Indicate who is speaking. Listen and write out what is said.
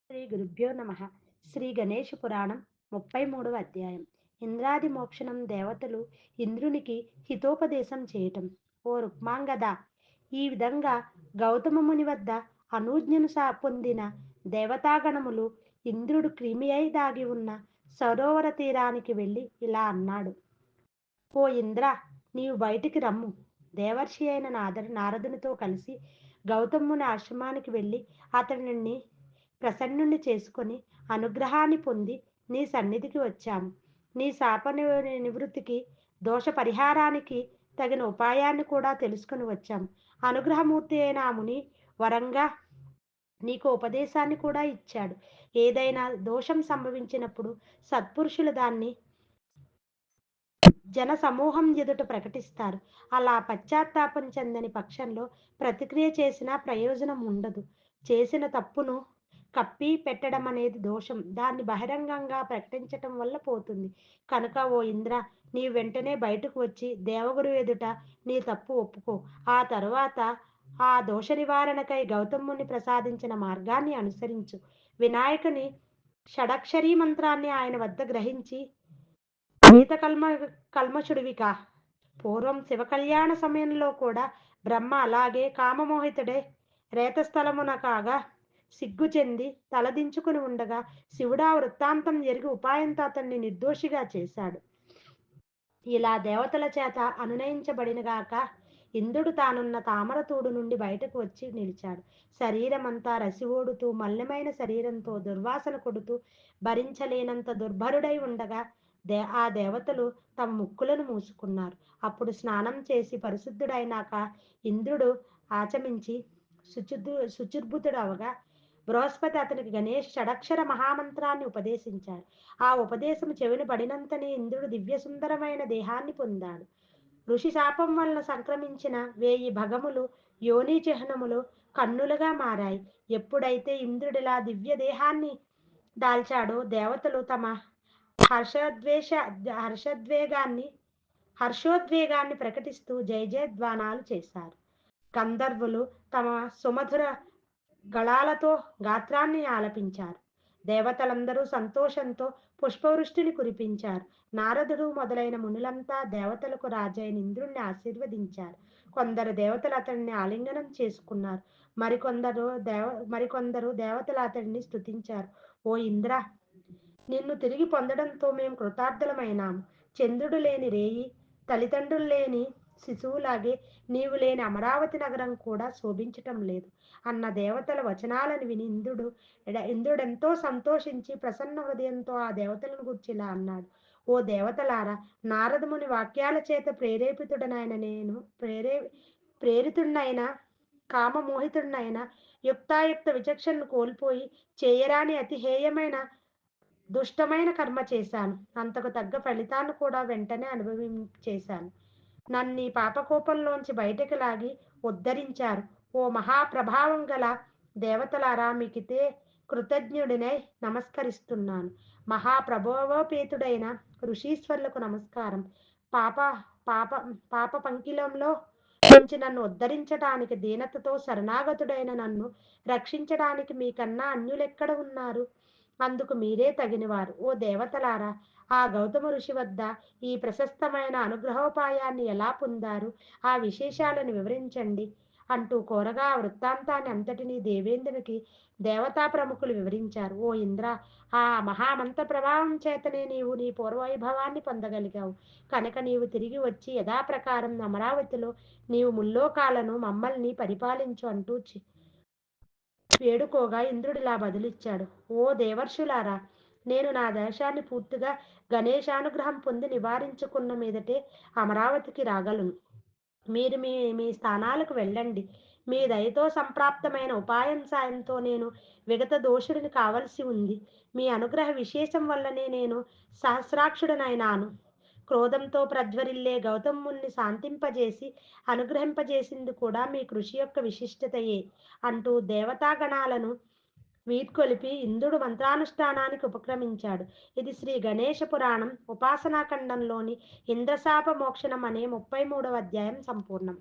Speaker 1: శ్రీ గురుభ్యో నమ. శ్రీ గణేష పురాణం 33వ అధ్యాయం. ఇంద్రాది మోక్షణం. దేవతలు ఇంద్రునికి హితోపదేశం చేయటం. ఓ రుక్మాంగద, ఈ విధంగా గౌతమ ముని వద్ద అనూజ్ఞను పొందిన దేవతాగణములు ఇంద్రుడు క్రిమి అయి దాగి ఉన్న సరోవర తీరానికి వెళ్ళి ఇలా అన్నాడు: ఓ ఇంద్ర, నీవు బయటికి రమ్ము. దేవర్షి అయిన నారదునితో కలిసి గౌతముని ఆశ్రమానికి వెళ్ళి అతనిని ప్రసన్నుని చేసుకొని అనుగ్రహాన్ని పొంది నీ సన్నిధికి వచ్చాము. నీ శాప నివృత్తికి, దోష పరిహారానికి తగిన ఉపాయాన్ని కూడా తెలుసుకుని వచ్చాము. అనుగ్రహమూర్తి అయిన ఆ ముని వరంగా నీకు ఉపదేశాన్ని కూడా ఇచ్చాడు. ఏదైనా దోషం సంభవించినప్పుడు సత్పురుషులు దాన్ని జన సమూహం ఎదుట ప్రకటిస్తారు. అలా పశ్చాత్తాపం చెందని పక్షంలో ప్రతిక్రియ చేసినా ప్రయోజనం ఉండదు. చేసిన తప్పును కప్పి పెట్టడం అనేది దోషం. దాన్ని బహిరంగంగా ప్రకటించటం వల్ల పోతుంది. కనుక ఓ ఇంద్ర, నీ వెంటనే బయటకు వచ్చి దేవగురు ఎదుట నీ తప్పు ఒప్పుకో. ఆ తరువాత ఆ దోష నివారణకై గౌతముని ప్రసాదించిన మార్గాన్ని అనుసరించు. వినాయకుని షడక్షరీ మంత్రాన్ని ఆయన వద్ద గ్రహించి గీత కల్మషుడివికా. పూర్వం శివ కళ్యాణ సమయంలో కూడా బ్రహ్మ అలాగే కామమోహితుడే రేతస్థలమున కాగా సిగ్గు చెంది తలదించుకుని ఉండగా శివుడు ఆ వృత్తాంతం ఎరిగి ఉపాయంతో అతన్ని నిర్దోషిగా చేశాడు. ఇలా దేవతల చేత అనునయించబడినగాక ఇంద్రుడు తానున్న తామరతూడు నుండి బయటకు వచ్చి నిలిచాడు. శరీరమంతా రసివోడుతూ మల్లెమైన శరీరంతో దుర్వాసన కొడుతూ భరించలేనంత దుర్భరుడై ఉండగా ఆ దేవతలు తమ ముక్కులను మూసుకున్నారు. అప్పుడు స్నానం చేసి పరిశుద్ధుడైనాక ఇంద్రుడు ఆచమించి శుచిర్భుతుడవగా బృహస్పతి అతనికి గణేష్ షడక్షర మహామంత్రాన్ని ఉపదేశించాడు. ఆ ఉపదేశం చెవిన పడినంతనే ఇంద్రుడు దివ్య సుందరమైన దేహాన్ని పొందాడు. ఋషి శాపం వలన సంక్రమించిన 1000 భగములు యోని చిహ్నములు కన్నులుగా మారాయి. ఎప్పుడైతే ఇంద్రుడిలా దివ్య దేహాన్ని దాల్చాడో దేవతలు తమ హర్షద్వేష హర్షద్వేగాన్ని హర్షోద్వేగాన్ని ప్రకటిస్తూ జయజయధ్వానాలు చేశారు. గంధర్వులు తమ సుమధుర గళాలతో గాత్రాన్ని ఆలపించారు. దేవతలందరూ సంతోషంతో పుష్పవృష్టిని కురిపించారు. నారదుడు మొదలైన మునులంతా దేవతలకు రాజైన ఇంద్రుణ్ణి ఆశీర్వదించారు. కొందరు దేవతలు అతన్ని ఆలింగనం చేసుకున్నారు. మరికొందరు దేవతలు అతడిని స్తుతించారు. ఓ ఇంద్ర, నిన్ను తిరిగి పొందడంతో మేము కృతార్థులమైనాము. చంద్రుడు లేని రేయి, తల్లిదండ్రులు లేని శిశువులాగే నీవు లేని అమరావతి నగరం కూడా శోభించటం లేదు అన్న దేవతల వచనాలను విని ఇంద్రుడెంతో సంతోషించి ప్రసన్న హృదయంతో ఆ దేవతలను గురించి ఇలా అన్నాడు: ఓ దేవతలారా, నారదముని వాక్యాల చేత ప్రేరితుడినైన కామమోహితుడినైన యుక్తాయుక్త విచక్షణను కోల్పోయి చేయరాని అతి హేయమైన దుష్టమైన కర్మ చేశాను. అంతకు తగ్గ ఫలితాన్ని కూడా వెంటనే అనుభవించేశాను. నన్ను ఈ పాపకోపంలోంచి బయటకు లాగి ఉద్ధరించారు. ఓ మహాప్రభావం గల దేవతలారా, మీకితే కృతజ్ఞుడినై నమస్కరిస్తున్నాను. మహాప్రభోపేతుడైన ఋషీశ్వరులకు నమస్కారం. పాప పాప పాప పంకిలంలో నుంచి నన్ను ఉద్ధరించడానికి, దీనతతో శరణాగతుడైన నన్ను రక్షించడానికి మీకన్నా అన్యులెక్కడ ఉన్నారు? అందుకు మీరే తగినవారు. ఓ దేవతలారా, ఆ గౌతమ ఋషి వద్ద ఈ ప్రశస్తమైన అనుగ్రహోపాయాన్ని ఎలా పొందారు? ఆ విశేషాలను వివరించండి అంటూ కోరగా ఆ వృత్తాంతాన్ని అంతటినీ దేవేంద్రునికి దేవతా ప్రముఖులు వివరించారు. ఓ ఇంద్ర, ఆ మహామంత్ర ప్రభావం చేతనే నీవు నీ పూర్వవైభవాన్ని పొందగలిగావు. కనుక నీవు తిరిగి వచ్చి యథాప్రకారం అమరావతిలో నీవు ముల్లోకాలను మమ్మల్ని పరిపాలించు అంటూ వేడుకోగా ఇంద్రుడిలా బదులిచ్చాడు: ఓ దేవర్షులారా, నేను నా దేశాన్ని పూర్తిగా గణేశానుగ్రహం పొంది నివారించుకున్న మీదటే అమరావతికి రాగలను. మీరు మీ మీ స్థానాలకు వెళ్ళండి. మీ దయతో సంప్రాప్తమైన ఉపాయం సాయంతో నేను విగత దోషుడిని కావలసి ఉంది. మీ అనుగ్రహ విశేషం వల్లనే నేను సహస్రాక్షుడనైనాను. క్రోధంతో ప్రజ్వరిల్లే గౌతముణ్ణి శాంతింపజేసి అనుగ్రహింపజేసింది కూడా మీ కృషి యొక్క విశిష్టతయే అంటూ దేవతాగణాలను వీడ్కొలిపి ఇంద్రుడు మంత్రానుష్ఠానానికి ఉపక్రమించాడు. ఇది శ్రీ గణేష పురాణం ఉపాసనాఖండంలోని ఇంద్రశాప మోక్షణం అనే 33వ అధ్యాయం సంపూర్ణం.